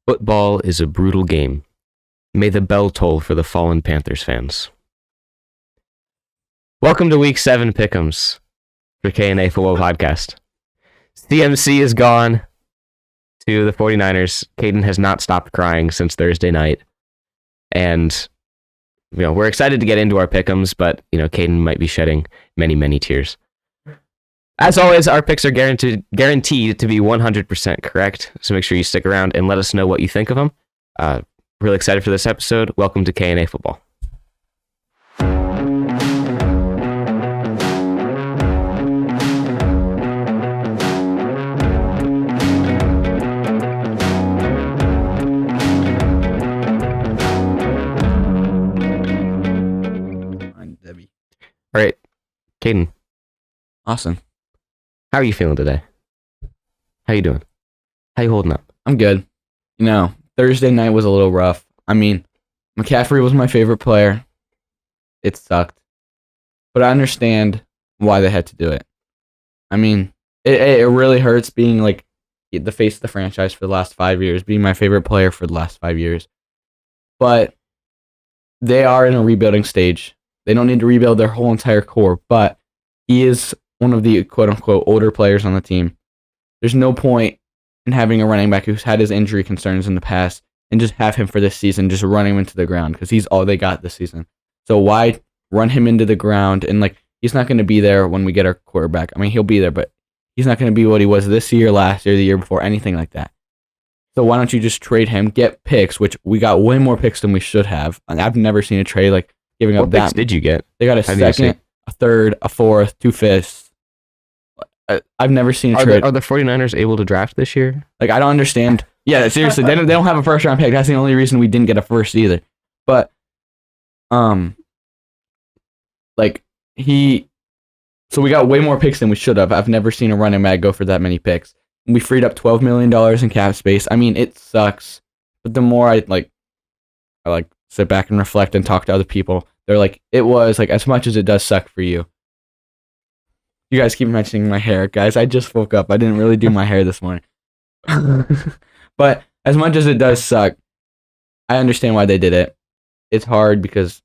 Football is a brutal game. May the bell toll for the fallen Panthers fans. Welcome to Week 7 Pick'ems for K&A Football Podcast. CMC is gone to the 49ers. Caden has not stopped crying since Thursday night. And, we're excited to get into our Pick'ems, but, Caden might be shedding many, many tears. As always, our picks are guaranteed to be 100% correct, so make sure you stick around and let us know what you think of them. Really excited for this episode. Welcome to K&A Football. Debbie. All right, Caden. Awesome. How are you feeling today? How you doing? How you holding up? I'm good. Thursday night was a little rough. McCaffrey was my favorite player. It sucked. But I understand why they had to do it. It really hurts being like the face of the franchise for the last 5 years, being my favorite player for the last 5 years. But they are in a rebuilding stage. They don't need to rebuild their whole entire core, but he is one of the quote-unquote older players on the team. There's no point in having a running back who's had his injury concerns in the past and just have him for this season, just running him into the ground because he's all they got this season. So why run him into the ground? And he's not going to be there when we get our quarterback. He'll be there, but he's not going to be what he was this year, last year, the year before, anything like that. So why don't you just trade him, get picks, which we got way more picks than we should have. I've never seen a trade giving up that. What picks did you get? They got a second, a third, a fourth, 2 fifths. I've never seen a trade. Are the 49ers able to draft this year? I don't understand. Yeah, seriously, they don't have a first round pick. That's the only reason we didn't get a first either. But, so we got way more picks than we should have. I've never seen a running back go for that many picks. We freed up $12 million in cap space. It sucks. But the more I sit back and reflect and talk to other people, they're like, it was as much as it does suck for you. You guys keep mentioning my hair, guys. I just woke up. I didn't really do my hair this morning. But as much as it does suck, I understand why they did it. It's hard because,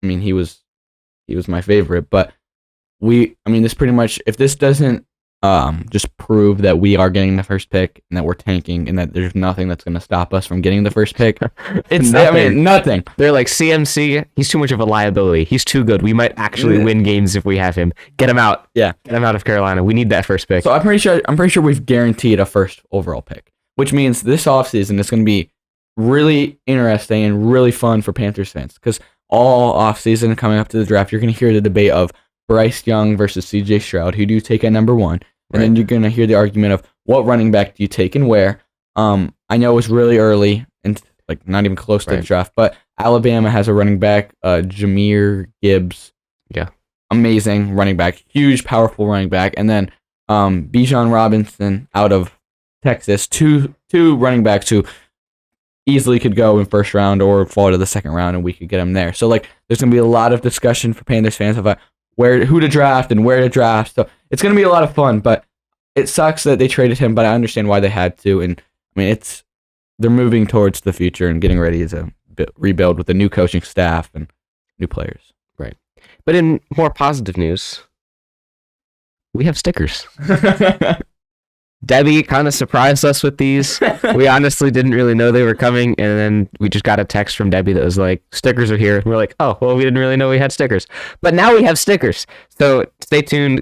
he was my favorite. But this pretty much, if this doesn't just prove that we are getting the first pick and that we're tanking and that there's nothing that's going to stop us from getting the first pick, it's nothing. They're like, CMC, he's too much of a liability. He's too good. We might actually win games if we have him. Get him out. Yeah. Get him out of Carolina. We need that first pick. So I'm pretty sure we've guaranteed a first overall pick, which means this offseason is going to be really interesting and really fun for Panthers fans because all offseason coming up to the draft, you're going to hear the debate of Bryce Young versus CJ Stroud. Who do you take at number 1? And then you're going to hear the argument of what running back do you take and where. I know it was really early and not even close to the draft, but Alabama has a running back, Jahmyr Gibbs. Yeah. Amazing running back, huge, powerful running back. And then Bijan Robinson out of Texas, two running backs who easily could go in first round or fall to the second round and we could get them there. So there's going to be a lot of discussion for Panthers fans about who to draft and where to draft. So it's going to be a lot of fun, but it sucks that they traded him, but I understand why they had to. And they're moving towards the future and getting ready to rebuild with a new coaching staff and new players. Right. But in more positive news, we have stickers. Debbie kind of surprised us with these. We honestly didn't really know they were coming, and then we just got a text from Debbie that was like, stickers are here. And we're like, oh, well, we didn't really know we had stickers. But now we have stickers. So stay tuned.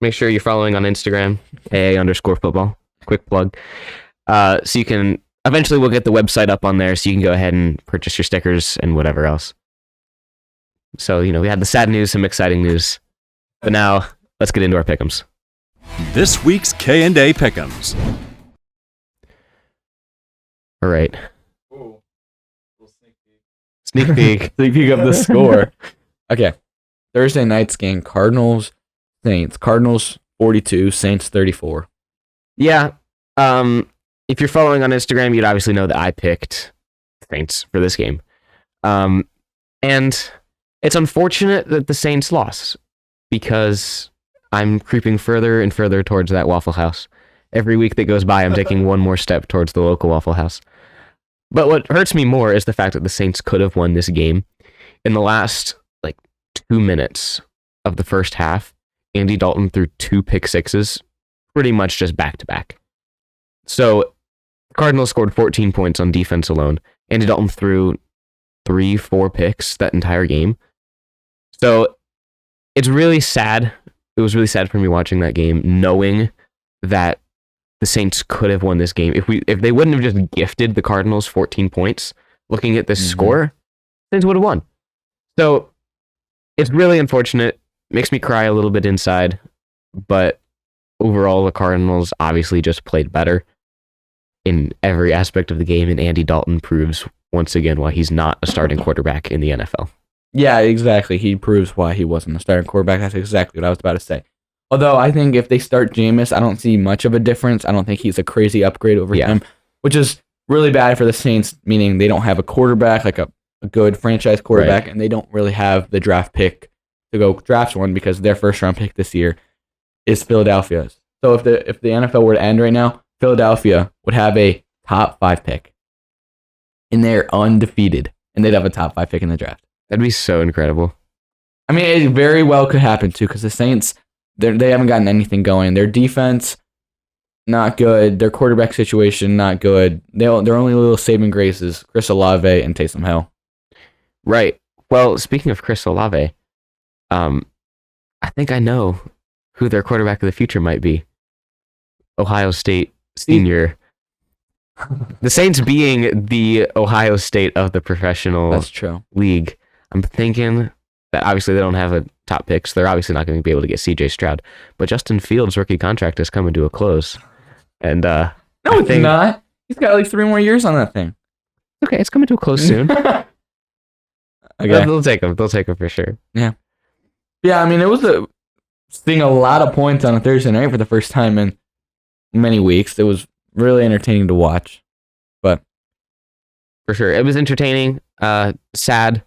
Make sure you're following on Instagram, AA_football. Quick plug. So you can, eventually we'll get the website up on there so you can go ahead and purchase your stickers and whatever else. So, we had the sad news, some exciting news. But now, let's get into our pick'ems. This week's K&A Pick'ems. All right. Ooh. Sneak peek. Sneak peek of the score. Okay. Thursday night's game, Cardinals, Saints. Cardinals 42, Saints 34. Yeah. If you're following on Instagram, you'd obviously know that I picked Saints for this game. And it's unfortunate that the Saints lost because I'm creeping further and further towards that Waffle House. Every week that goes by, I'm taking one more step towards the local Waffle House. But what hurts me more is the fact that the Saints could have won this game. In the last, 2 minutes of the first half, Andy Dalton threw 2 pick sixes, pretty much just back-to-back. So, Cardinals scored 14 points on defense alone. Andy Dalton threw 3-4 picks that entire game. So, it's really sad. It was really sad for me watching that game, knowing that the Saints could have won this game. If they wouldn't have just gifted the Cardinals 14 points, looking at this score, Saints would have won. So, it's really unfortunate. Makes me cry a little bit inside, but overall, the Cardinals obviously just played better in every aspect of the game, and Andy Dalton proves once again why he's not a starting quarterback in the NFL. Yeah, exactly. He proves why he wasn't a starting quarterback. That's exactly what I was about to say. Although I think if they start Jameis, I don't see much of a difference. I don't think he's a crazy upgrade over him, which is really bad for the Saints, meaning they don't have a quarterback, like a good franchise quarterback, and they don't really have the draft pick to go draft one because their first round pick this year is Philadelphia's. So if the NFL were to end right now, Philadelphia would have a top 5 pick, and they're undefeated, and they'd have a top 5 pick in the draft. That'd be so incredible. I mean, it very well could happen too because the Saints, they haven't gotten anything going. Their defense, not good. Their quarterback situation, not good. Their only little saving grace is Chris Olave and Taysom Hill. Right. Well, speaking of Chris Olave, I think I know who their quarterback of the future might be. Ohio State senior. The Saints being the Ohio State of the professional That's true. league. I'm thinking that obviously they don't have a top pick, so they're obviously not going to be able to get CJ Stroud. But Justin Fields' rookie contract is coming to a close. And no, it's not. He's got 3 more years on that thing. Okay, it's coming to a close soon. Okay. They'll take him. They'll take him for sure. Yeah. Yeah, I mean, it was seeing a lot of points on a Thursday night for the first time in many weeks. It was really entertaining to watch. But for sure, it was entertaining. Sad.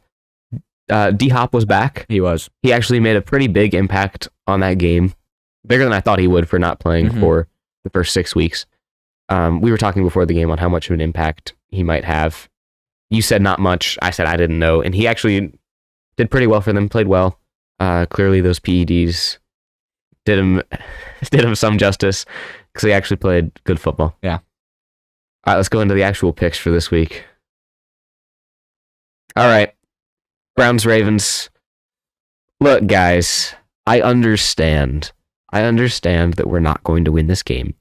D-Hop was back. He was. He actually made a pretty big impact on that game. Bigger than I thought he would for not playing for the first 6 weeks. We were talking before the game on how much of an impact he might have. You said not much. I said I didn't know. And he actually did pretty well for them, played well. Clearly those PEDs did him some justice because he actually played good football. Yeah. All right, let's go into the actual picks for this week. All right. Browns, Ravens. Look, guys, I understand that we're not going to win this game.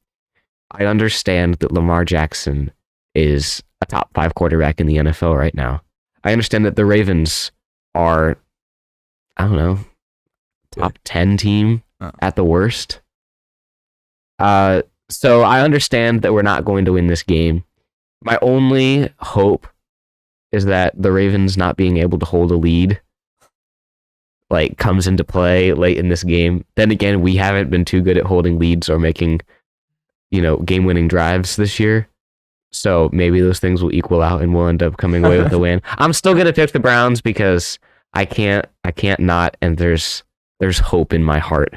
I understand that Lamar Jackson is a top 5 quarterback in the NFL right now. I understand that the Ravens are, I don't know, top 10 team at the worst. So I understand that we're not going to win this game. My only hope is that the Ravens not being able to hold a lead comes into play late in this game. Then again, we haven't been too good at holding leads or making, game-winning drives this year. So maybe those things will equal out and we'll end up coming away with the win. I'm still going to pick the Browns because I can't not, and there's hope in my heart.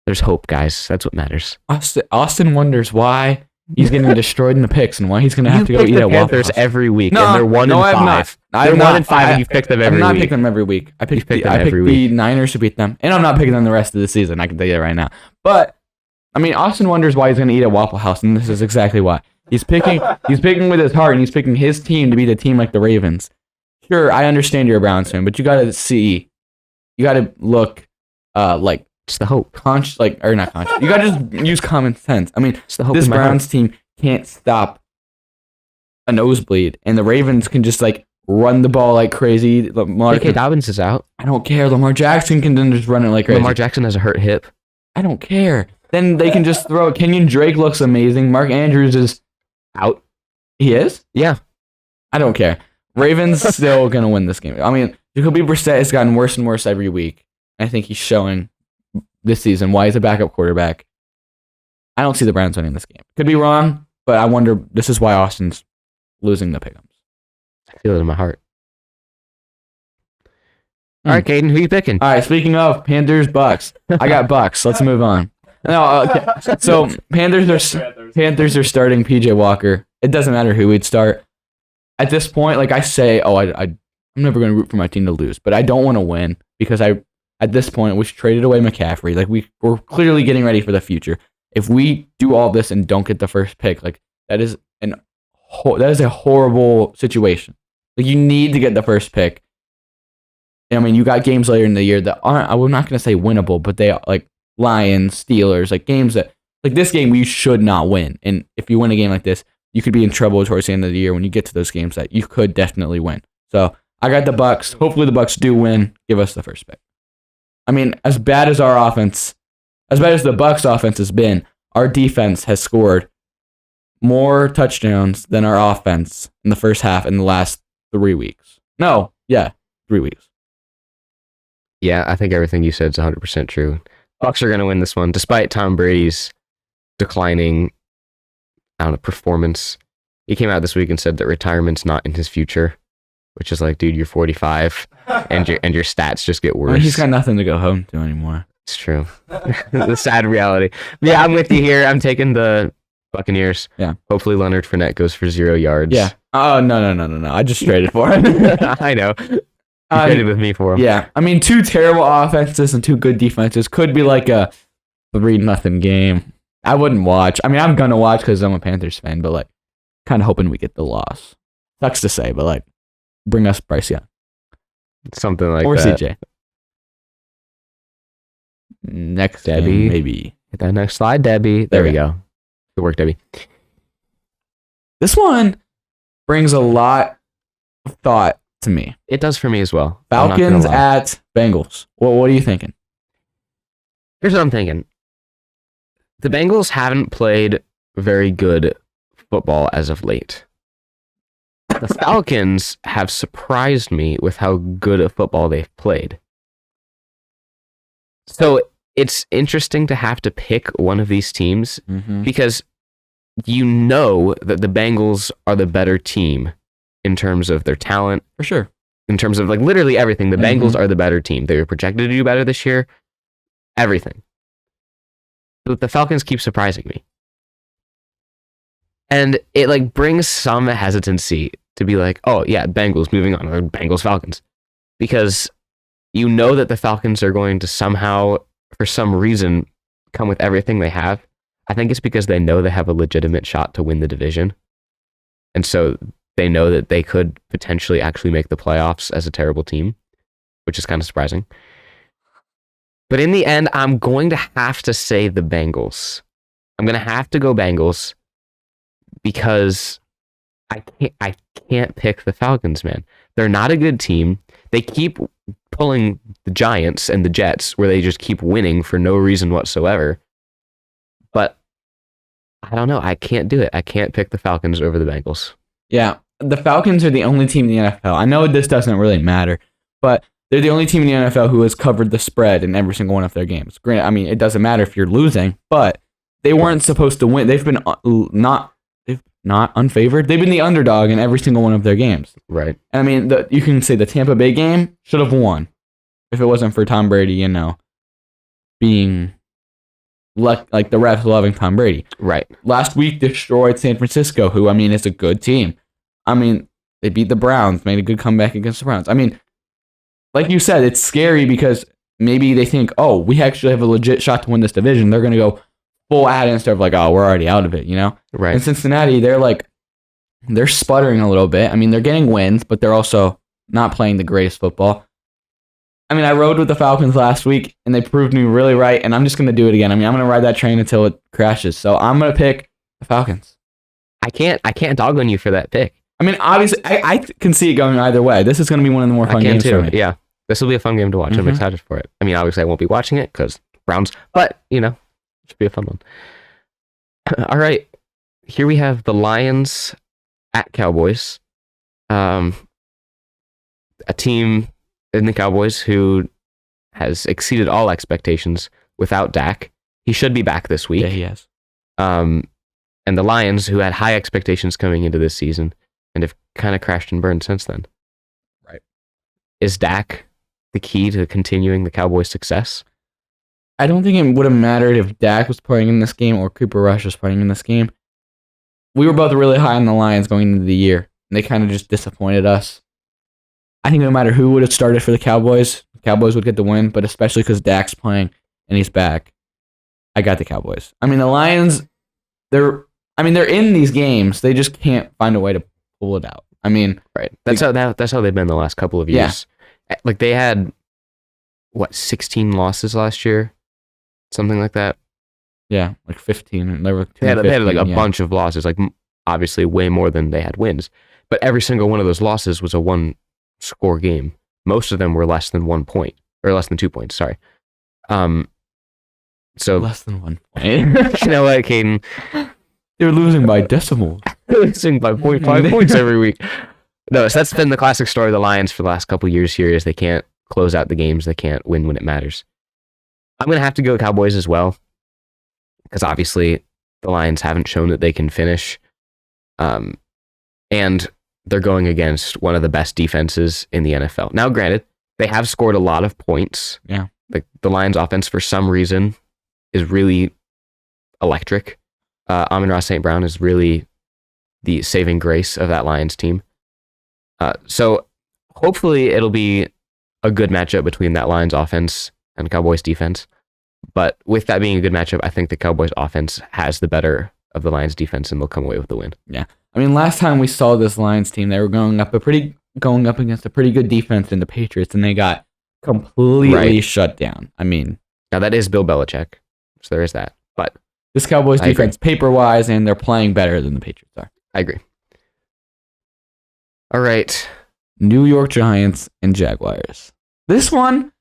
There's hope, guys. That's what matters. Austin wonders why he's getting destroyed in the picks and why he's going to have to go eat at Waffle House every week, and they're 1-5. They're 1-5, and you've picked them every week. I'm not picking them every week. I picked the Niners to beat them, and I'm not picking them the rest of the season. I can tell you that right now. But I mean, Austin wonders why he's going to eat at Waffle House, and this is exactly why. He's picking with his heart, and he's picking his team to beat a team like the Ravens. Sure, I understand you're a Browns fan, but you got to look like. It's the hope. Or not conscious. You gotta just use common sense. I mean, it's the hope this Browns team can't stop a nosebleed, and the Ravens can just run the ball like crazy. J.K. Dobbins is out. I don't care. Lamar Jackson can then just run it like crazy. Lamar Jackson has a hurt hip. I don't care. Then they can just throw it. Kenyon Drake looks amazing. Mark Andrews is out. He is? Yeah. I don't care. Ravens still gonna win this game. I mean, Jacoby Brissett has gotten worse and worse every week. I think he's showing this season why he's a backup quarterback. I don't see the Browns winning this game. Could be wrong, but I wonder, this is why Austin's losing the pick'ems. I feel it in my heart. All right, Caden, who you picking? All right, speaking of Panthers, Bucks. I got Bucks. Let's move on. No, okay. So Panthers are starting PJ Walker. It doesn't matter who we'd start. At this point, like I say, I'm never going to root for my team to lose, but I don't want to win because at this point we traded away McCaffrey. Like we're clearly getting ready for the future. If we do all this and don't get the first pick, like that is a horrible situation. Like you need to get the first pick. I mean, you got games later in the year that aren't. I'm not going to say winnable, but they are like Lions, Steelers, like games that like this game we should not win. And if you win a game like this, you could be in trouble towards the end of the year when you get to those games that you could definitely win. So I got the Bucks. Hopefully the Bucks do win. Give us the first pick. I mean, as bad as the Bucks offense has been, our defense has scored more touchdowns than our offense in the first half in the last 3 weeks. 3 weeks. Yeah, I think everything you said is 100% true. Bucks are going to win this one, despite Tom Brady's declining, performance. He came out this week and said that retirement's not in his future, which is like, dude, you're 45, and your stats just get worse. I mean, he's got nothing to go home to anymore. It's true. The sad reality. Yeah, I'm with you here. I'm taking the Buccaneers. Yeah. Hopefully Leonard Fournette goes for 0 yards. Yeah. Oh, no. I just traded for him. I know. You traded with me for him. Yeah. I mean, 2 terrible offenses and 2 good defenses could be like a 3-0 game. I wouldn't watch. I mean, I'm going to watch because I'm a Panthers fan, but like kind of hoping we get the loss. Sucks to say, but like bring us Bryce Young. Something like or that. CJ. Next Debbie. game, maybe. Hit that next slide, Debbie. There we go. Good work, Debbie. This one brings a lot of thought to me. It does for me as well. Falcons at Bengals. Well, what are you thinking? Here's what I'm thinking. The Bengals haven't played very good football as of late. The Falcons have surprised me with how good a football they've played. So it's interesting to have to pick one of these teams because you know that the Bengals are the better team in terms of their talent. For sure. In terms of like literally everything. The Bengals are the better team. They were projected to do better this year. Everything. But the Falcons keep surprising me. And it like brings some hesitancy to be like, oh yeah, Bengals moving on, or Bengals Falcons. Because you know that the Falcons are going to somehow, for some reason, come with everything they have. I think it's because they know they have a legitimate shot to win the division. And so they know that they could potentially actually make the playoffs as a terrible team, which is kind of surprising. But in the end, I'm going to have to say the Bengals. I'm going to have to go Bengals because I can't pick the Falcons, man. They're not a good team. They keep pulling the Giants and the Jets where they just keep winning for no reason whatsoever. But I don't know. I can't do it. I can't pick the Falcons over the Bengals. Yeah, the Falcons are the only team in the NFL. I know this doesn't really matter, but they're the only team in the NFL who has covered the spread in every single one of their games. Granted, I mean, it doesn't matter if you're losing, but they weren't supposed to win. They've been not unfavored. They've been the underdog in every single one of their games. Right. And I mean, you can say the Tampa Bay game should have won if it wasn't for Tom Brady, being like the refs loving Tom Brady. Right. Last week destroyed San Francisco, who, I mean, is a good team. I mean, they beat the Browns, made a good comeback against the Browns. I mean, like you said, it's scary because maybe they think, oh, we actually have a legit shot to win this division. They're going to go full at it instead of like, oh, we're already out of it, Right. And Cincinnati, they're sputtering a little bit. I mean, they're getting wins, but they're also not playing the greatest football. I mean, I rode with the Falcons last week, and they proved me really right, and I'm just going to do it again. I mean, I'm going to ride that train until it crashes. So I'm going to pick the Falcons. I can't dog on you for that pick. I mean, obviously, I can see it going either way. This is going to be one of the more fun games for me. Yeah, this will be a fun game to watch. I'm excited for it. I mean, obviously, I won't be watching it because Browns, but, it should be a fun one. All right, here we have the Lions at Cowboys. A team in the Cowboys who has exceeded all expectations without Dak. He should be back this week. Yeah, he has. And the Lions, who had high expectations coming into this season and have kind of crashed and burned since then. Right. Is Dak the key to continuing the Cowboys' success? I don't think it would have mattered if Dak was playing in this game or Cooper Rush was playing in this game. We were both really high on the Lions going into the year, and they kind of just disappointed us. I think no matter who would have started for the Cowboys would get the win, but especially because Dak's playing and he's back, I got the Cowboys. I mean, the Lions, they're in these games. They just can't find a way to pull it out. I mean, right. That's how they've been the last couple of years. Yeah. Like they had 16 losses last year, something like that. Yeah, like 15. They had like a bunch of losses, like obviously way more than they had wins. But every single one of those losses was a one-score game. Most of them were less than 1 point or less than 2 points. Sorry. So less than 1 point. You know what, Caden? They're losing by decimals. Losing by 0.5 points every week. No, so that's been the classic story of the Lions for the last couple of years here is they can't close out the games. They can't win when it matters. I'm going to have to go Cowboys as well because obviously the Lions haven't shown that they can finish. And they're going against one of the best defenses in the NFL. Now, granted, they have scored a lot of points. Yeah. The Lions offense, for some reason, is really electric. Amon-Ra St. Brown is really the saving grace of that Lions team. So hopefully it'll be a good matchup between that Lions offense and Cowboys defense. But with that being a good matchup, I think the Cowboys offense has the better of the Lions defense and they'll come away with the win. Yeah. I mean, last time we saw this Lions team, they were going up against a pretty good defense in the Patriots, and they got completely shut down. I mean, now that is Bill Belichick, so there is that. But this Cowboys defense, paper-wise, and they're playing better than the Patriots are. I agree. All right. New York Giants and Jaguars. This one,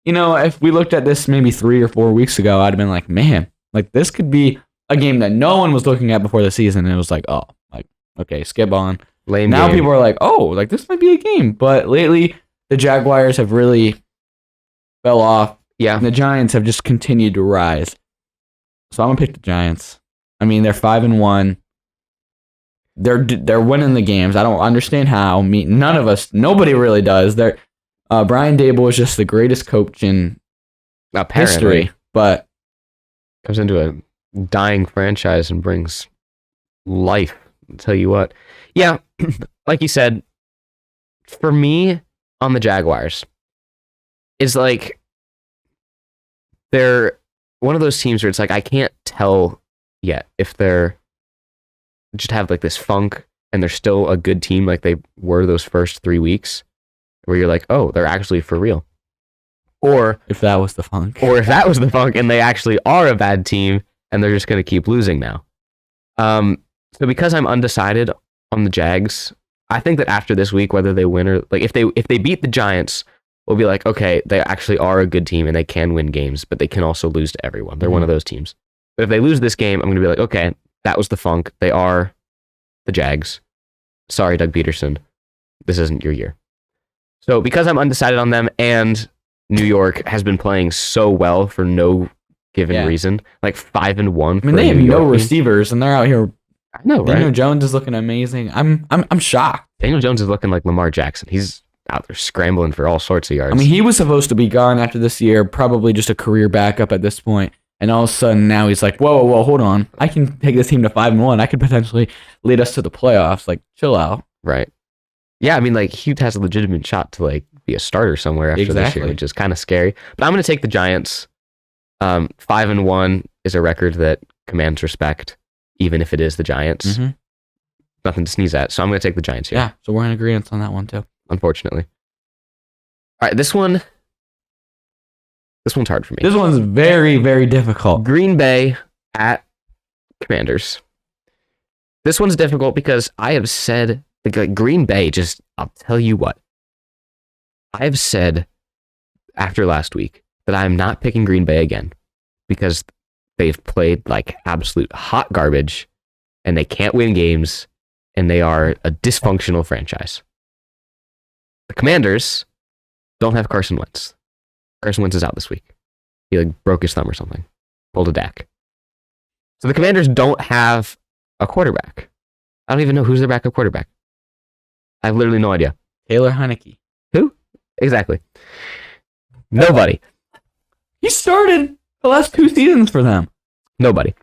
if we looked at this maybe 3 or 4 weeks ago, I'd have been like, man, like this could be a game that no one was looking at before the season, and it was like, oh, like, okay, skip on. Lame now game. People are like, oh, like this might be a game. But lately, the Jaguars have really fell off. Yeah. And the Giants have just continued to rise. So I'm going to pick the Giants. I mean, they're 5-1. They're winning the games. I don't understand how. Nobody really does. Brian Dable is just the greatest coach in history. But comes into a dying franchise and brings life. I'll tell you what. Yeah, like you said, for me on the Jaguars, is like they're one of those teams where it's like I can't tell yet if they're just have like this funk and they're still a good team like they were those first 3 weeks where you're like, oh, they're actually for real. Or if that was the funk. Or if that was the funk and they actually are a bad team and they're just going to keep losing now. So because I'm undecided on the Jags, I think that after this week, whether they win or like if they beat the Giants, we'll be like, okay, they actually are a good team and they can win games, but they can also lose to everyone. They're one of those teams. But if they lose this game, I'm going to be like, okay, that was the funk. They are the Jags. Sorry, Doug Peterson. This isn't your year. So because I'm undecided on them and New York has been playing so well for no given reason, like 5-1. I mean, they have no receivers and they're out here. I know, right? Daniel Jones is looking amazing. I'm shocked. Daniel Jones is looking like Lamar Jackson. He's out there scrambling for all sorts of yards. I mean, he was supposed to be gone after this year, probably just a career backup at this point. And all of a sudden now he's like, whoa, hold on. I can take this team to 5-1. I could potentially lead us to the playoffs. Like, chill out. Right. Yeah, I mean, like, he has a legitimate shot to, like, be a starter somewhere after this year, which is kind of scary. But I'm going to take the Giants. 5-1 is a record that commands respect, even if it is the Giants. Mm-hmm. Nothing to sneeze at. So I'm going to take the Giants here. Yeah, so we're in agreement on that one, too. Unfortunately. All right, this one's hard for me. This one's very, very difficult. Green Bay at Commanders. This one's difficult because I have said, like Green Bay, just, I'll tell you what. I have said after last week that I am not picking Green Bay again because they've played like absolute hot garbage and they can't win games and they are a dysfunctional franchise. The Commanders don't have Carson Wentz. Carson Wentz is out this week. He like broke his thumb or something. Pulled a DAC. So the Commanders don't have a quarterback. I don't even know who's their backup quarterback. I have literally no idea. Taylor Heineke. Who? Exactly. Nobody. He started The last 2 seasons for them. Nobody.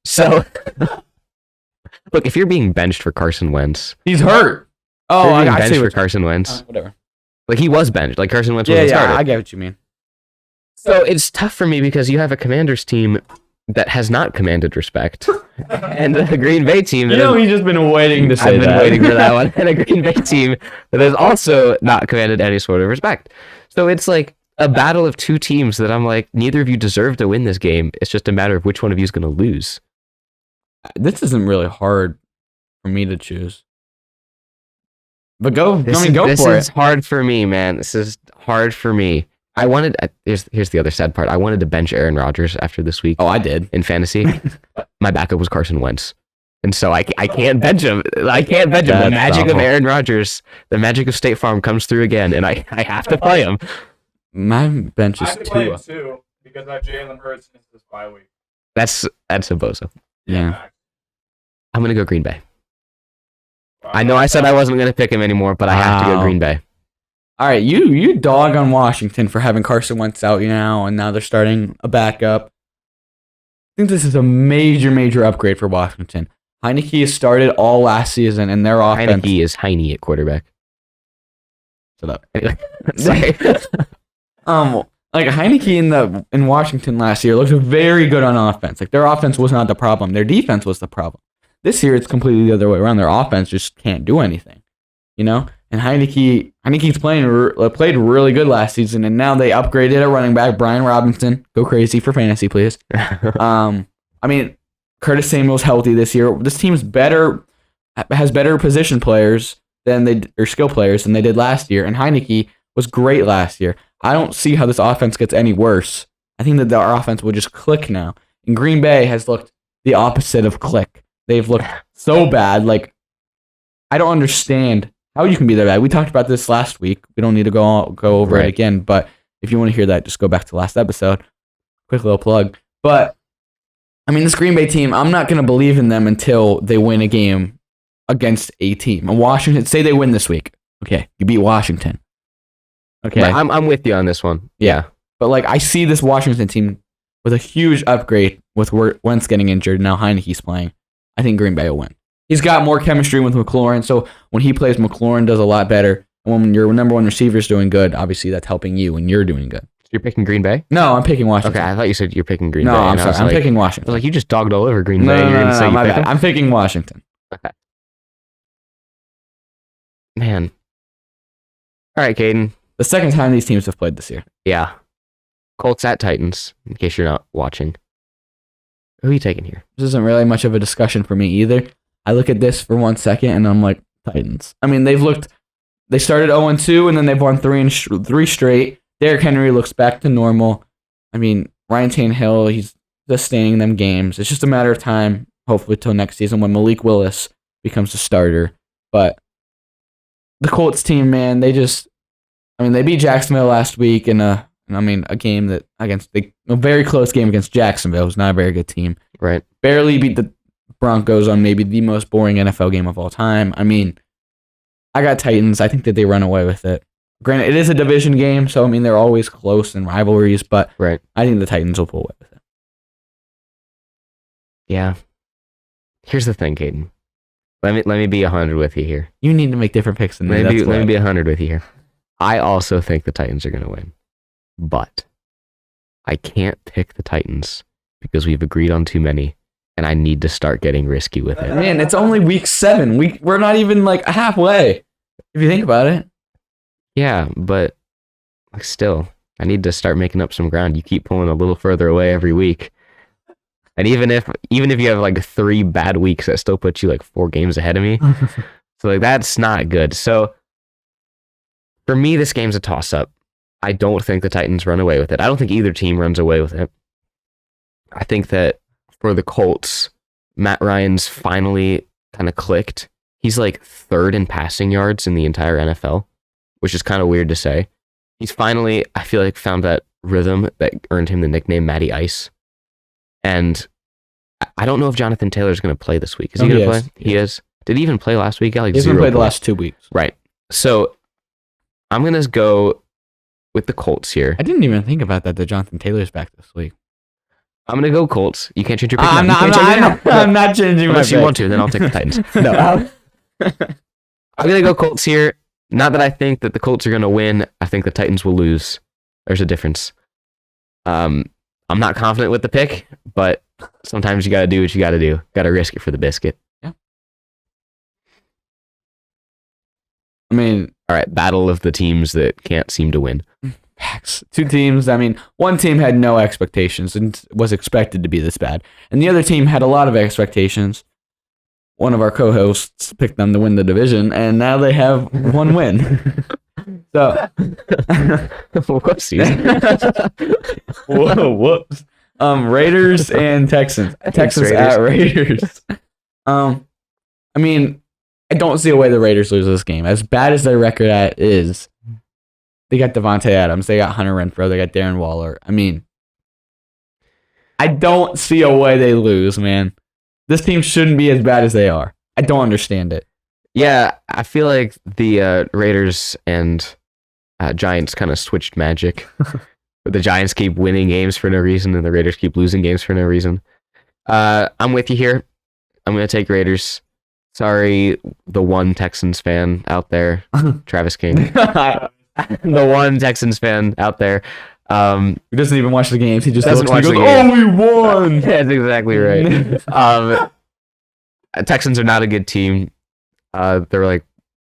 So, look, if you're being benched for Carson Wentz, He's hurt. Oh, you're being I benched see for what Carson Wentz. whatever. Like, he was benched. Like, Carson Wentz Yeah, wasn't yeah, started. I get what you mean. So it's tough for me because you have a Commanders team that has not commanded respect, and a Green Bay team that he's just been waiting to say I've been that. waiting for that one, and a Green Bay team that has also not commanded any sort of respect. So it's like a battle of two teams that I'm like, neither of you deserve to win this game. It's just a matter of which one of you is going to lose. This isn't really hard for me to choose. But go This is hard for me, man. This is hard for me. I wanted. Here's the other sad part. I wanted to bench Aaron Rodgers after this week. Oh, I did. In fantasy. My backup was Carson Wentz. And so I can't bench him. I can't bench him. The magic of Aaron Rodgers, the magic of State Farm comes through again, and I have to play him. My bench is I have to play him 2. too because I have Jalen Hurts in this bye week. That's a bozo. Yeah. I'm going to go Green Bay. I know I said I wasn't going to pick him anymore, but I have to go Green Bay. All right, you dog on Washington for having Carson Wentz out now, and now they're starting a backup. I think this is a major upgrade for Washington. Heineke has started all last season, and their offense. Heineke is Heine at quarterback. Shut up. Sorry. Like Heineke in Washington last year looked very good on offense. Like their offense was not the problem; their defense was the problem. This year, it's completely the other way around. Their offense just can't do anything, you know. And Heineke's played really good last season, and now they upgraded a running back, Brian Robinson. Go crazy for fantasy, please. I mean, Curtis Samuel's healthy this year. This team's has better position players or skill players than they did last year, and Heineke was great last year. I don't see how this offense gets any worse. I think that our offense will just click now. And Green Bay has looked the opposite of click. They've looked so bad. Like, I don't understand how you can be that bad. We talked about this last week. We don't need to go over it again. But if you want to hear that, just go back to last episode. Quick little plug. But, I mean, this Green Bay team, I'm not going to believe in them until they win a game against a team. And Washington, say they win this week. Okay, you beat Washington. Okay. But I'm with you on this one. Yeah. But, like, I see this Washington team with a huge upgrade with Wentz getting injured. Now Heineke's playing. I think Green Bay will win. He's got more chemistry with McLaurin, so when he plays, McLaurin does a lot better. And when your number one receiver is doing good, obviously that's helping you when you're doing good. You're picking Green Bay? No, I'm picking Washington. Okay, I thought you said you're picking Green Bay. No, I'm sorry. I'm picking I Washington. was like, you just dogged all over Green Bay. No, You're going to say my you pick bad. them? I'm picking Washington. Okay. Man. All right, Caden. The second time these teams have played this year. Yeah. Colts at Titans, in case you're not watching. Who are you taking here? This isn't really much of a discussion for me either. I look at this for 1 second and I'm like, Titans. I mean, they started 0-2 and then they've won 3 straight. Derrick Henry looks back to normal. I mean, Ryan Tannehill, he's just staying them games. It's just a matter of time, hopefully till next season when Malik Willis becomes the starter. But the Colts team, man, they beat Jacksonville last week in a game a very close game against Jacksonville. It was not a very good team. Right. Barely beat the Broncos on maybe the most boring NFL game of all time. I mean, I got Titans. I think that they run away with it. Granted, it is a division game, so I mean they're always close in rivalries, but right. I think the Titans will pull away with it. Yeah. Here's the thing, Caden. Let me be 100 with you here. You need to make different picks than me. Let me be 100 with you here. I also think the Titans are going to win, but I can't pick the Titans because we've agreed on too many, and I need to start getting risky with it. Man, it's only week 7. We're not even like halfway, if you think about it. Yeah, but like still, I need to start making up some ground. You keep pulling a little further away every week. And even if you have like 3 bad weeks, that still puts you like 4 games ahead of me. So like that's not good. So for me, this game's a toss-up. I don't think the Titans run away with it. I don't think either team runs away with it. I think that for the Colts, Matt Ryan's finally kind of clicked. He's like 3rd in passing yards in the entire NFL, which is kind of weird to say. He's finally, I feel like, found that rhythm that earned him the nickname Matty Ice. And I don't know if Jonathan Taylor's going to play this week. Is he going to play? He is. Did he even play last week? He hasn't played the last 2 weeks. Right. So I'm going to go with the Colts here. I didn't even think about that Jonathan Taylor's back this week. I'm gonna go Colts. You can't change your pick. I'm now. I'm not changing my Unless you pick. want to, then I'll take the Titans. No. I'm gonna go Colts here. Not that I think that the Colts are gonna win. I think the Titans will lose. There's a difference. I'm not confident with the pick, but sometimes you gotta do what you gotta do. Gotta risk it for the biscuit. Yeah. I mean, all right. Battle of the teams that can't seem to win. Facts. Two teams. I mean, one team had no expectations and was expected to be this bad, and the other team had a lot of expectations. One of our co-hosts picked them to win the division, and now they have one win. So, whoopsies. Whoa, whoops. Raiders and Texans. Texans at Raiders. I mean, I don't see a way the Raiders lose this game. As bad as their record is, they got Devontae Adams, they got Hunter Renfrow, they got Darren Waller. I mean, I don't see a way they lose, man. This team shouldn't be as bad as they are. I don't understand it. Yeah, I feel like the Raiders and Giants kind of switched magic. The Giants keep winning games for no reason, and the Raiders keep losing games for no reason. I'm with you here. I'm going to take Raiders. Sorry, the one Texans fan out there, Travis King. The one Texans fan out there. He doesn't even watch the games. He just doesn't watch goes, the game. "Oh, we won!" That's exactly right. Texans are not a good team. They're like,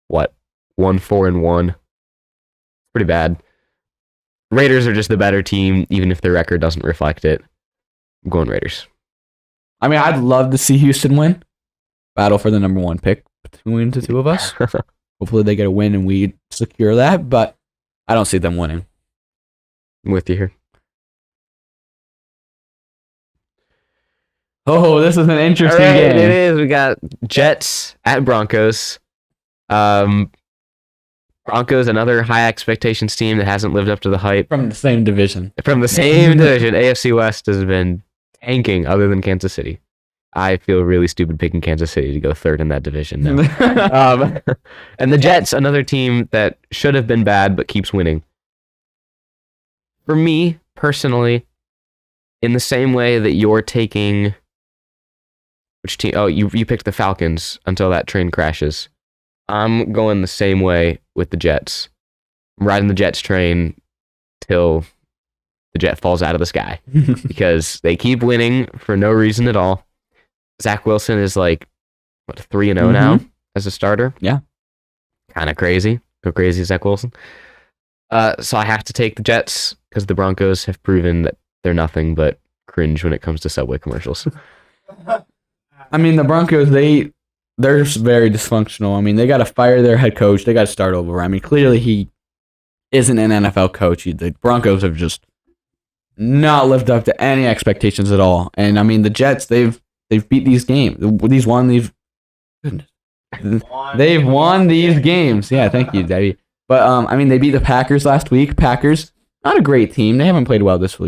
what, 1-4-1. Pretty bad. Raiders are just the better team, even if their record doesn't reflect it. I'm going Raiders. I mean, I'd love to see Houston win. Battle for the number one pick between the two of us. Hopefully they get a win and we secure that, but I don't see them winning. I'm with you here. Oh, this is an interesting All right, game. it is. We got Jets at Broncos. Broncos, another high expectations team that hasn't lived up to the hype. From the same division. From the same division, AFC West has been tanking other than Kansas City. I feel really stupid picking Kansas City to go third in that division now. And the Jets, another team that should have been bad but keeps winning. For me, personally, in the same way that you're taking... Which team? Oh, you picked the Falcons until that train crashes. I'm going the same way with the Jets. I'm riding the Jets train till the jet falls out of the sky because they keep winning for no reason at all. Zach Wilson is like, what, 3-0 now as a starter? Yeah. Kind of crazy. Go crazy, Zach Wilson. So I have to take the Jets because the Broncos have proven that they're nothing but cringe when it comes to Subway commercials. I mean, the Broncos, they're very dysfunctional. I mean, they got to fire their head coach. They got to start over. I mean, clearly he isn't an NFL coach. The Broncos have just not lived up to any expectations at all. And I mean, the Jets, they've beat these games. They've won these games. Yeah, thank you, Debbie. But I mean, they beat the Packers last week. Packers, not a great team. They haven't played well this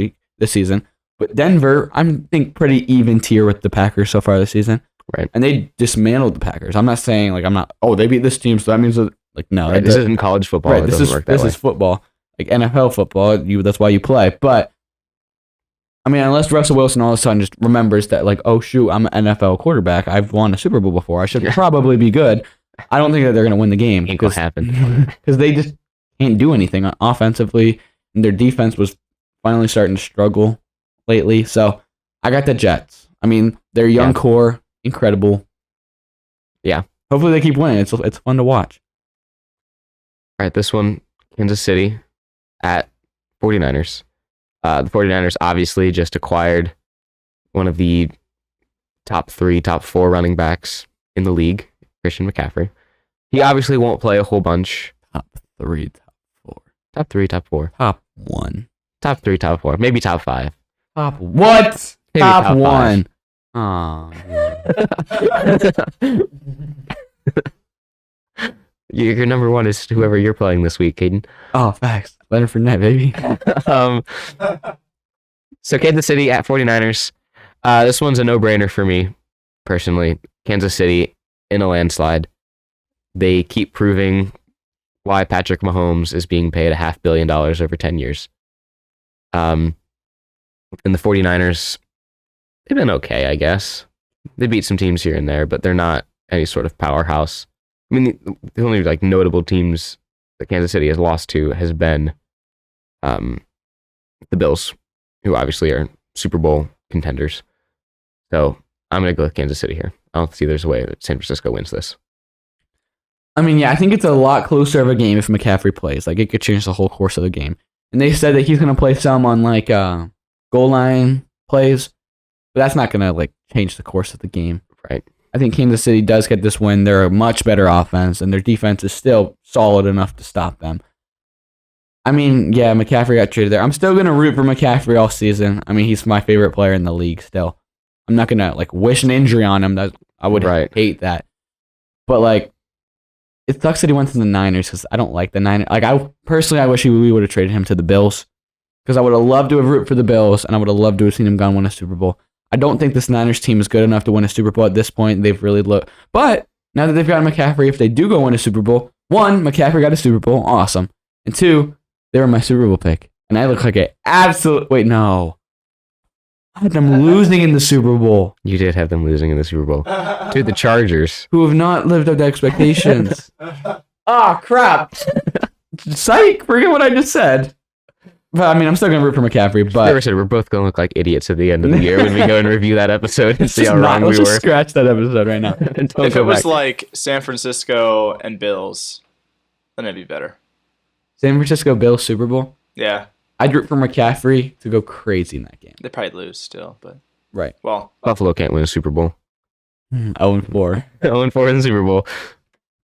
season. But Denver, I think pretty even tier with the Packers so far this season. Right. And they dismantled the Packers. I'm not saying they beat this team, so that means that, no. Right, this isn't college football. Right, it this doesn't work that way. This is football. Like NFL football, that's why you play. But I mean, unless Russell Wilson all of a sudden just remembers that, like, oh shoot, I'm an NFL quarterback. I've won a Super Bowl before. I should probably be good. I don't think that they're going to win the game. Ain't gonna happen. Because they just can't do anything offensively, and their defense was finally starting to struggle lately. So I got the Jets. I mean, their young core, incredible. Yeah. Hopefully they keep winning. It's fun to watch. All right, this one, Kansas City at 49ers. The 49ers obviously just acquired one of the top 4 running backs in the league, Christian McCaffrey. He obviously won't play a whole bunch. Top 3, top 4. Top 3, top 4. Top 1. Top 3, top 4. Maybe top 5. Top what? Maybe top 1. Oh, Your number 1 is whoever you're playing this week, Caden. Oh, facts. Leonard Fournette, baby. So Kansas City at 49ers. This one's a no-brainer for me, personally. Kansas City in a landslide. They keep proving why Patrick Mahomes is being paid $500 million over 10 years. And the 49ers, they've been okay, I guess. They beat some teams here and there, but they're not any sort of powerhouse. I mean, the only like notable teams that Kansas City has lost to has been the Bills, who obviously are Super Bowl contenders. So I'm going to go with Kansas City here. I don't see there's a way that San Francisco wins this. I mean, yeah, I think it's a lot closer of a game if McCaffrey plays. Like, it could change the whole course of the game. And they said that he's going to play some on, like, goal line plays. But that's not going to, like, change the course of the game. Right. I think Kansas City does get this win. They're a much better offense, and their defense is still solid enough to stop them. I mean, yeah, McCaffrey got traded there. I'm still going to root for McCaffrey all season. I mean, he's my favorite player in the league still. I'm not going to, like, wish an injury on him. I would hate that. But, like, it sucks that he went to the Niners because I don't like the Niners. Like, I wish we would have traded him to the Bills because I would have loved to have rooted for the Bills, and I would have loved to have seen him go and win a Super Bowl. I don't think this Niners team is good enough to win a Super Bowl at this point. They've really looked. But now that they've got McCaffrey, if they do go win a Super Bowl, one, McCaffrey got a Super Bowl. Awesome. And two, they were my Super Bowl pick. And I look like an absolute... Wait, no. I had them losing in the Super Bowl. You did have them losing in the Super Bowl to the Chargers, who have not lived up to expectations. Ah, crap. Psych. Forget what I just said. But, I mean, I'm still going to root for McCaffrey, but... Never said we're both going to look like idiots at the end of the year when we go and review that episode and see how wrong we Let's were. just scratch that episode right now. If it was like San Francisco and Bills, then it'd be better. San Francisco Bills Super Bowl? Yeah. I'd root for McCaffrey to go crazy in that game. They probably lose still, but... Right. Well... Buffalo can't win a Super Bowl. 0-4. 0-4 in the Super Bowl.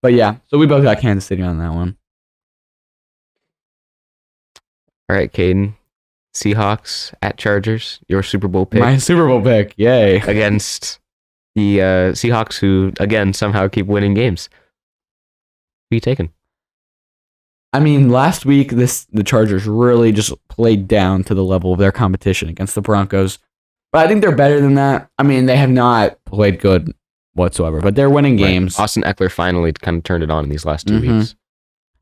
But yeah, so we both got Kansas City on that one. All right, Caden. Seahawks at Chargers. Your Super Bowl pick. My Super Bowl pick. Yay. Against the Seahawks, who, again, somehow keep winning games. Who are you taking? I mean, last week, the Chargers really just played down to the level of their competition against the Broncos. But I think they're better than that. I mean, they have not played good whatsoever, but they're winning games. Right. Austin Eckler finally kind of turned it on in these last 2 weeks.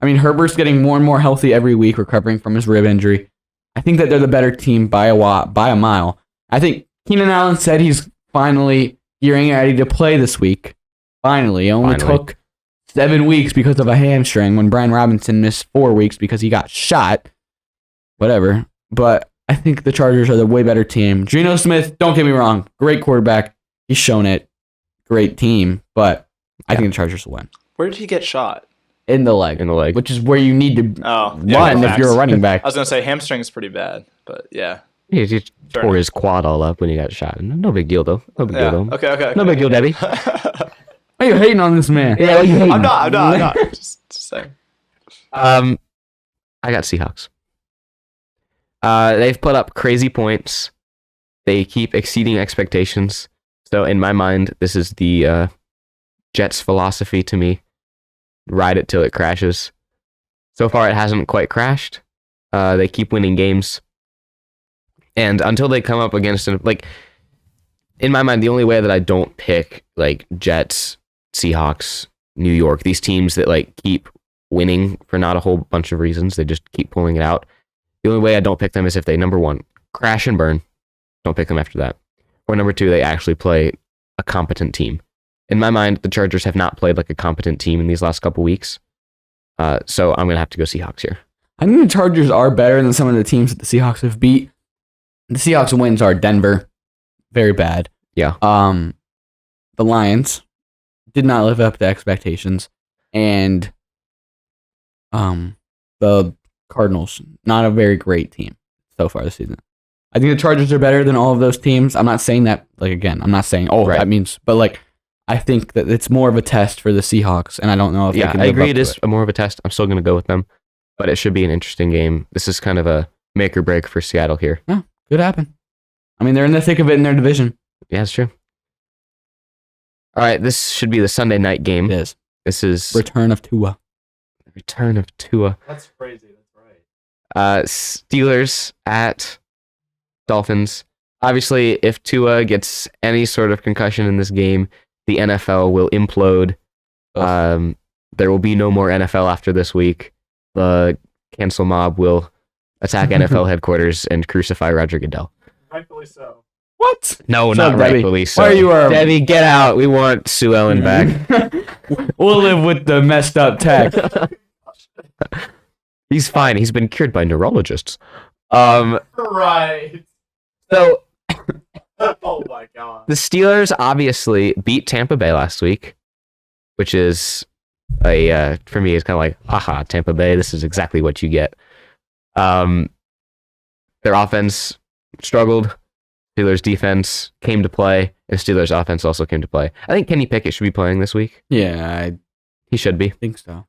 I mean, Herbert's getting more and more healthy every week, recovering from his rib injury. I think that they're the better team by a mile. I think Keenan Allen said he's finally gearing ready to play this week. Finally. It only took 7 weeks because of a hamstring when Brian Robinson missed 4 weeks because he got shot. Whatever. But I think the Chargers are the way better team. Geno Smith, don't get me wrong, great quarterback. He's shown it. Great team. But I think the Chargers will win. Where did he get shot? In the leg. Which is where you need to run if you're a running back. I was going to say hamstring's pretty bad, but yeah. He tore his quad all up when he got shot. No big deal, though. No big deal, though. Okay. No big deal, Debbie. Why are you hating on this man? Yeah, you hating? I'm not. Just saying. I got Seahawks. They've put up crazy points. They keep exceeding expectations. So in my mind, this is the Jets philosophy to me. Ride it till it crashes. So far, it hasn't quite crashed. They keep winning games. And until they come up against, in my mind, the only way that I don't pick, Jets, Seahawks, New York, these teams that, keep winning for not a whole bunch of reasons, they just keep pulling it out. The only way I don't pick them is if they, number one, crash and burn. Don't pick them after that. Or number two, they actually play a competent team. In my mind, the Chargers have not played like a competent team in these last couple weeks. So I'm going to have to go Seahawks here. I think the Chargers are better than some of the teams that the Seahawks have beat. The Seahawks wins are Denver. Very bad. Yeah. The Lions did not live up to expectations. And the Cardinals, not a very great team so far this season. I think the Chargers are better than all of those teams. I'm not saying that, I'm not saying, that means, but I think that it's more of a test for the Seahawks, and I don't know if they can I live agree. up It to is more of a test. I'm still going to go with them, but it should be an interesting game. This is kind of a make or break for Seattle here. Yeah, could happen. I mean, they're in the thick of it in their division. Yeah, it's true. All right, this should be the Sunday night game. It is. This is Return of Tua. Return of Tua. That's crazy. That's right. Steelers at Dolphins. Obviously, if Tua gets any sort of concussion in this game, the NFL will implode. There will be no more NFL after this week. The cancel mob will attack NFL headquarters and crucify Roger Goodell. Rightfully so. What? No, So, not Debbie, rightfully so. why are you Debbie, get out. We want Sue Ellen back. We'll live with the messed up tech. He's fine. He's been cured by neurologists. Right. So Oh my god. the Steelers obviously beat Tampa Bay last week, which is for me, it's kind of like, haha, Tampa Bay, this is exactly what you get. Their offense struggled. Steelers defense came to play, and Steelers offense also came to play. I think Kenny Pickett should be playing this week. Yeah, I He should be. think so.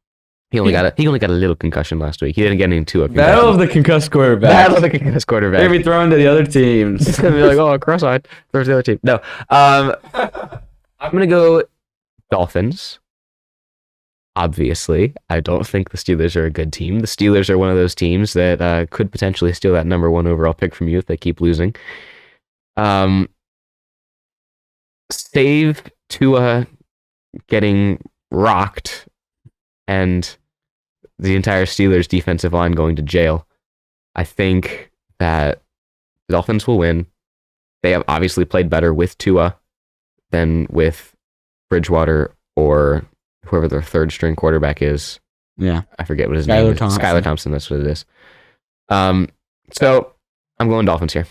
He only got a little concussion last week. He didn't get into a Battle of the concussed quarterback. Battle of the concussed quarterback. They're gonna be thrown to the other teams. It's gonna be like, oh, cross-eyed. There's the other team. No, I'm gonna go Dolphins. Obviously, I don't think the Steelers are a good team. The Steelers are one of those teams that could potentially steal that number 1 overall pick from you if they keep losing. Save Tua getting rocked and the entire Steelers defensive line going to jail. I think that the Dolphins will win. They have obviously played better with Tua than with Bridgewater or whoever their third string quarterback is. Yeah. I forget what his name is. Skylar Thompson, that's what it is. So I'm going Dolphins here.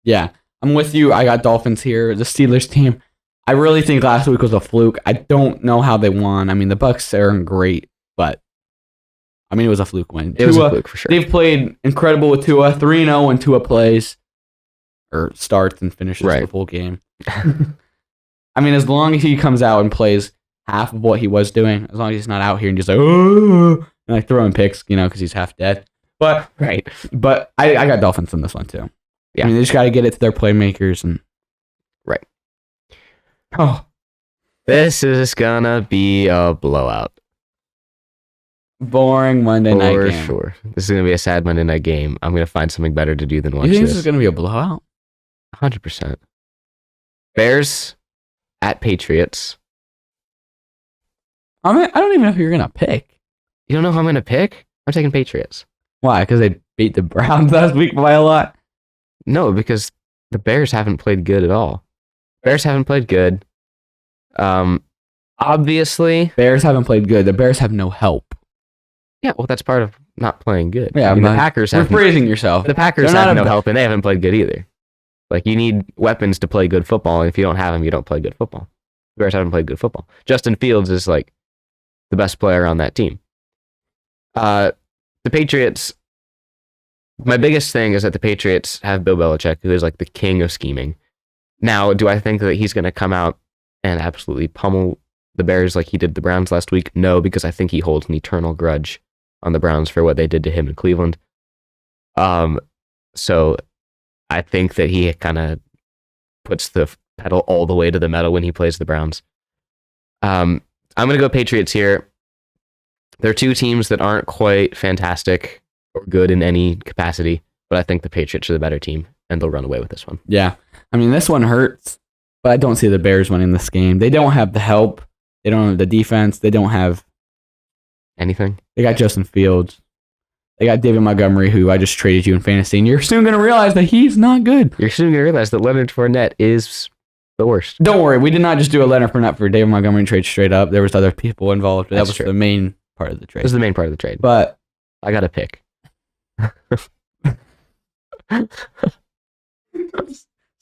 Yeah. I'm with you. I got Dolphins here. The Steelers team, I really think last week was a fluke. I don't know how they won. I mean, the Bucks aren't great, but I mean, it was a fluke win. It was a fluke for sure. They've played incredible with Tua, 3-0 when Tua plays or starts and finishes the full game. I mean, as long as he comes out and plays half of what he was doing, as long as he's not out here and just like, oh, and like throwing picks, because he's half dead. But But I got Dolphins in this one too. Yeah. I mean, they just got to get it to their playmakers and. Right. Oh, this is gonna be a blowout. boring Monday night For game. sure. This is gonna be a sad Monday night game. I'm gonna find something better to do than watch You think this this. is gonna be a blowout? 100%. Bears at Patriots. I mean, I don't even know who you're gonna pick. You don't know who I'm gonna pick? I'm taking Patriots. Why? Because they beat the Browns last week by a lot. No, because the Bears haven't played good at all. Bears haven't played good. Obviously. Bears haven't played good. The Bears have no help. Yeah, well, that's part of not playing good. Yeah, I mean, the Packers have rephrasing yourself. The Packers They're have not no help, and they haven't played good either. Like, you need weapons to play good football, and if you don't have them, you don't play good football. The Bears haven't played good football. Justin Fields is, like, the best player on that team. The Patriots, my biggest thing is that the Patriots have Bill Belichick, who is, like, the king of scheming. Now, do I think that he's going to come out and absolutely pummel the Bears like he did the Browns last week? No, because I think he holds an eternal grudge on the Browns for what they did to him in Cleveland. So I think that he kind of puts the pedal all the way to the metal when he plays the Browns. I'm going to go Patriots here. They're two teams that aren't quite fantastic or good in any capacity, but I think the Patriots are the better team, and they'll run away with this one. Yeah. I mean, this one hurts, but I don't see the Bears winning this game. They don't have the help. They don't have the defense. They don't have anything. They got Justin Fields. They got David Montgomery, who I just traded you in fantasy, and you're soon going to realize that he's not good. You're soon going to realize that Leonard Fournette is the worst. Don't worry. We did not just do a Leonard Fournette for David Montgomery trade straight up. There was other people involved. That was true. the main part of the trade. This is the main part of the trade. But I got to pick.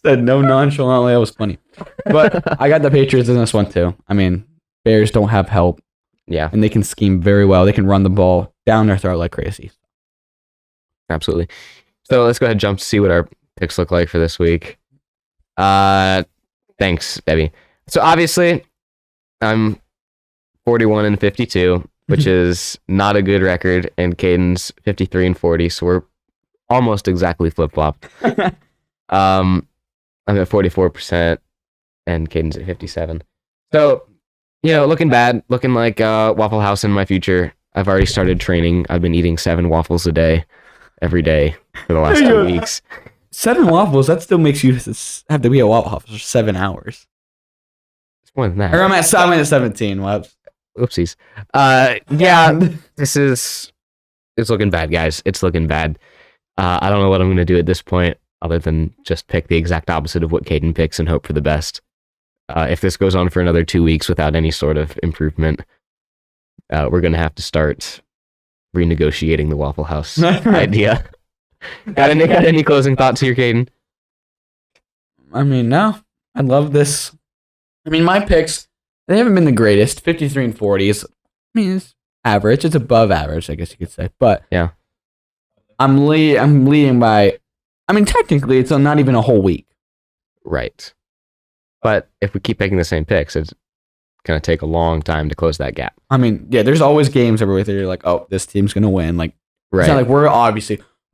Said no nonchalantly. That was funny. But I got the Patriots in this one too. I mean, Bears don't have help. Yeah. And they can scheme very well. They can run the ball down their throat like crazy. Absolutely. So let's go ahead and jump to see what our picks look like for this week. Thanks, Debbie. So obviously, I'm 41-52, which is not a good record, and Caden's 53-40, so we're almost exactly flip-flopped. I'm at 44%, and Caden's at 57. So, looking bad, looking like Waffle House in my future. I've already started training. I've been eating 7 waffles a day, every day for the last 2 weeks. 7 waffles? That still makes you have to be at Waffle House for 7 hours. It's more than that. Or I'm at 17. Whoops. Oopsies. It's looking bad, guys. It's looking bad. I don't know what I'm going to do at this point other than just pick the exact opposite of what Caden picks and hope for the best. If this goes on for another 2 weeks without any sort of improvement, we're going to have to start renegotiating the Waffle House idea. Got any closing thoughts here, Caden? I mean, no. I love this. I mean, my picks, they haven't been the greatest. 53 and 40 is, it's average. It's above average, I guess you could say. But yeah, I'm leading by, technically, it's not even a whole week. Right. But if we keep picking the same picks, it's going to take a long time to close that gap. There's always games everywhere that you're like, oh, this team's going to win. Like, right. It's not like we're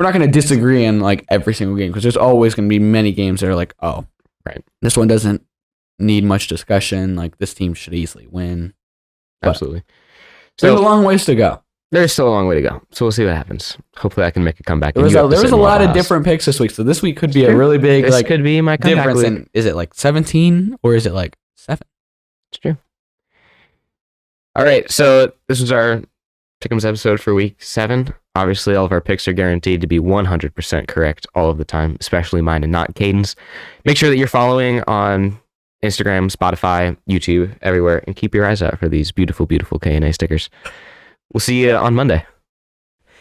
not going to disagree in like every single game because there's always going to be many games that are like, oh, right, this one doesn't need much discussion. Like, this team should easily win. But absolutely. So there's a long ways to go. There's still a long way to go. So we'll see what happens. Hopefully I can make a comeback. There was a lot of different picks this week. So this week could be a really big could be my comeback difference. week. Is it like 17 or is it like 7? It's true. All right. So this was our Pick'ems episode for week 7. Obviously, all of our picks are guaranteed to be 100% correct all of the time, especially mine and not Caden's. Make sure that you're following on Instagram, Spotify, YouTube, everywhere, and keep your eyes out for these beautiful, beautiful K&A stickers. We'll see you on Monday.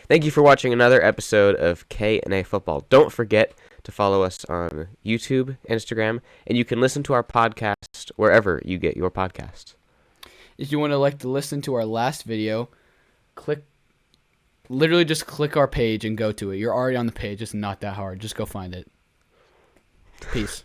Thank you for watching another episode of K&A Football. Don't forget to follow us on YouTube, Instagram, and you can listen to our podcast wherever you get your podcast. If you want to listen to our last video, literally just click our page and go to it. You're already on the page. It's not that hard. Just go find it. Peace.